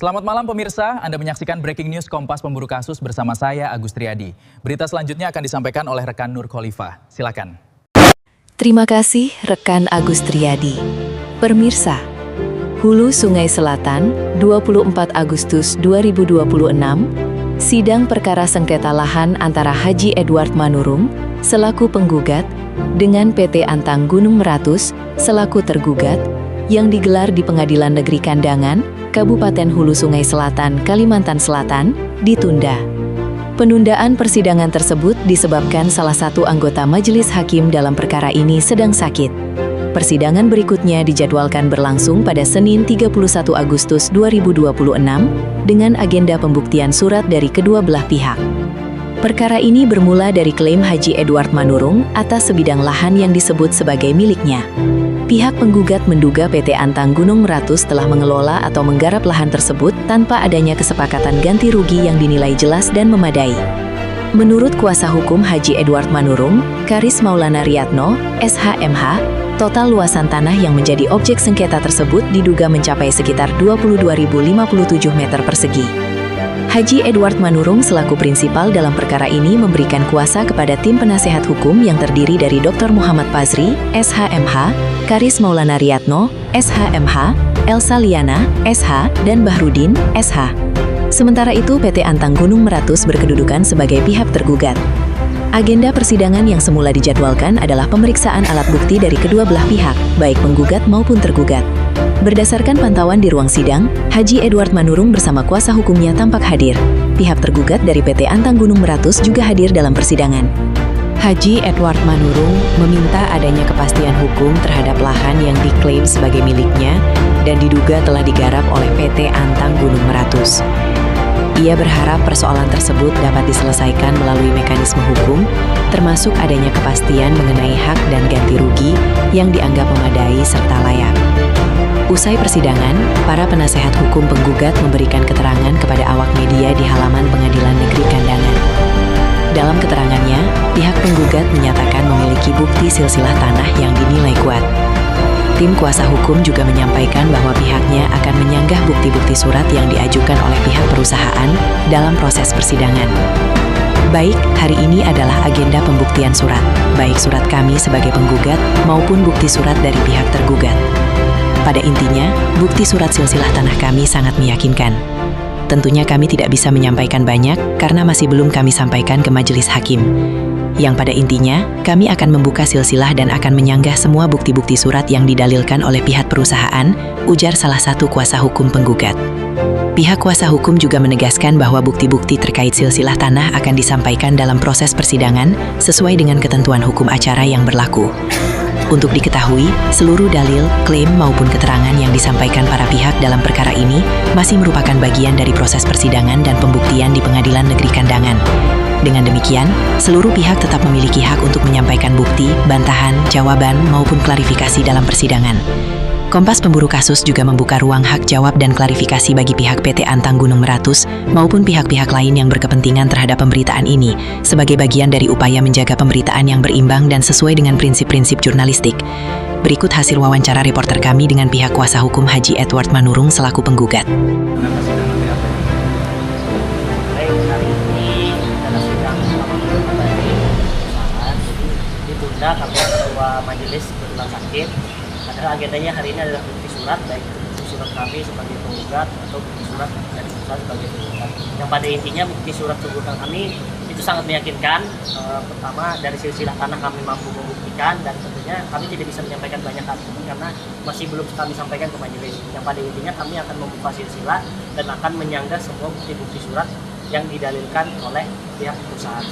Selamat malam pemirsa, Anda menyaksikan Breaking News Kompas Pemburu Kasus bersama saya Agus Triadi. Berita selanjutnya akan disampaikan oleh rekan Nur Khalifah. Silakan. Terima kasih rekan Agus Triadi. Pemirsa, Hulu Sungai Selatan, 24 Agustus 2026, sidang perkara sengketa lahan antara Haji Edward Manurung selaku penggugat dengan PT Antang Gunung Meratus selaku tergugat yang digelar di Pengadilan Negeri Kandangan, Kabupaten Hulu Sungai Selatan, Kalimantan Selatan, ditunda. Penundaan persidangan tersebut disebabkan salah satu anggota majelis hakim dalam perkara ini sedang sakit. Persidangan berikutnya dijadwalkan berlangsung pada Senin 31 Agustus 2026 dengan agenda pembuktian surat dari kedua belah pihak. Perkara ini bermula dari klaim Haji Edward Manurung atas sebidang lahan yang disebut sebagai miliknya. Pihak penggugat menduga PT Antang Gunung Meratus telah mengelola atau menggarap lahan tersebut tanpa adanya kesepakatan ganti rugi yang dinilai jelas dan memadai. Menurut kuasa hukum Haji Edward Manurung, Karis Maulana Riyatno, SHMH, total luasan tanah yang menjadi objek sengketa tersebut diduga mencapai sekitar 22.057 meter persegi. Haji Edward Manurung selaku prinsipal dalam perkara ini memberikan kuasa kepada tim penasehat hukum yang terdiri dari Dr. Muhammad Fazri, SHMH, Karis Maulana Riyatno, SHMH, Elsa Liana, SH, dan Bahrudin, SH. Sementara itu PT Antang Gunung Meratus berkedudukan sebagai pihak tergugat. Agenda persidangan yang semula dijadwalkan adalah pemeriksaan alat bukti dari kedua belah pihak, baik penggugat maupun tergugat. Berdasarkan pantauan di ruang sidang, Haji Edward Manurung bersama kuasa hukumnya tampak hadir. Pihak tergugat dari PT Antang Gunung Meratus juga hadir dalam persidangan. Haji Edward Manurung meminta adanya kepastian hukum terhadap lahan yang diklaim sebagai miliknya dan diduga telah digarap oleh PT Antang Gunung Meratus. Ia berharap persoalan tersebut dapat diselesaikan melalui mekanisme hukum, termasuk adanya kepastian mengenai hak dan ganti rugi yang dianggap memadai serta layak. Usai persidangan, para penasehat hukum penggugat memberikan keterangan kepada awak media di halaman Pengadilan Negeri Kandangan. Dalam keterangannya, pihak penggugat menyatakan memiliki bukti silsilah tanah yang dinilai kuat. Tim kuasa hukum juga menyampaikan bahwa pihaknya akan menyanggah bukti-bukti surat yang diajukan oleh pihak perusahaan dalam proses persidangan. Baik, hari ini adalah agenda pembuktian surat, baik surat kami sebagai penggugat maupun bukti surat dari pihak tergugat. Pada intinya, bukti surat silsilah tanah kami sangat meyakinkan. Tentunya kami tidak bisa menyampaikan banyak karena masih belum kami sampaikan ke majelis hakim. Yang pada intinya, kami akan membuka silsilah dan akan menyanggah semua bukti-bukti surat yang didalilkan oleh pihak perusahaan, ujar salah satu kuasa hukum penggugat. Pihak kuasa hukum juga menegaskan bahwa bukti-bukti terkait silsilah tanah akan disampaikan dalam proses persidangan sesuai dengan ketentuan hukum acara yang berlaku. Untuk diketahui, seluruh dalil, klaim maupun keterangan yang disampaikan para pihak dalam perkara ini masih merupakan bagian dari proses persidangan dan pembuktian di Pengadilan Negeri Kandangan. Dengan demikian, seluruh pihak tetap memiliki hak untuk menyampaikan bukti, bantahan, jawaban, maupun klarifikasi dalam persidangan. Kompas Pemburu Kasus juga membuka ruang hak jawab dan klarifikasi bagi pihak PT Antang Gunung Meratus maupun pihak-pihak lain yang berkepentingan terhadap pemberitaan ini, sebagai bagian dari upaya menjaga pemberitaan yang berimbang dan sesuai dengan prinsip-prinsip jurnalistik. Berikut hasil wawancara reporter kami dengan pihak kuasa hukum Haji Edward Manurung selaku penggugat. Karena ketua majelis kebetulan sakit, adalah agendanya hari ini adalah bukti surat, baik bukti surat kami sebagai penggugat atau bukti surat dari perusahaan sebagai penggugat. Yang pada intinya bukti surat tuntutan kami itu sangat meyakinkan. Pertama, dari silsilah tanah kami mampu membuktikan, dan tentunya kami tidak bisa menyampaikan banyak hal karena masih belum kami sampaikan ke majelis. Yang pada intinya kami akan membuka silsilah dan akan menyanggah semua bukti-bukti surat yang didalilkan oleh pihak perusahaan.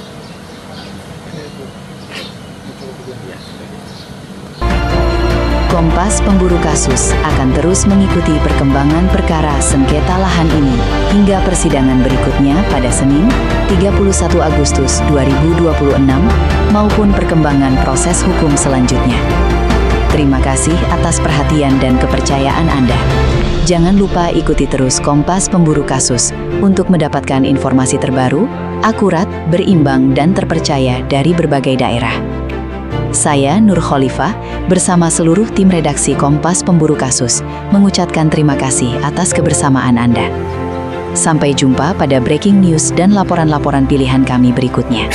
Kompas Pemburu Kasus akan terus mengikuti perkembangan perkara sengketa lahan ini hingga persidangan berikutnya pada Senin 31 Agustus 2026 maupun perkembangan proses hukum selanjutnya. Terima kasih atas perhatian dan kepercayaan Anda. Jangan lupa ikuti terus Kompas Pemburu Kasus untuk mendapatkan informasi terbaru, akurat, berimbang, dan terpercaya dari berbagai daerah. Saya Nur Khalifah bersama seluruh tim redaksi Kompas Pemburu Kasus mengucapkan terima kasih atas kebersamaan Anda. Sampai jumpa pada breaking news dan laporan-laporan pilihan kami berikutnya.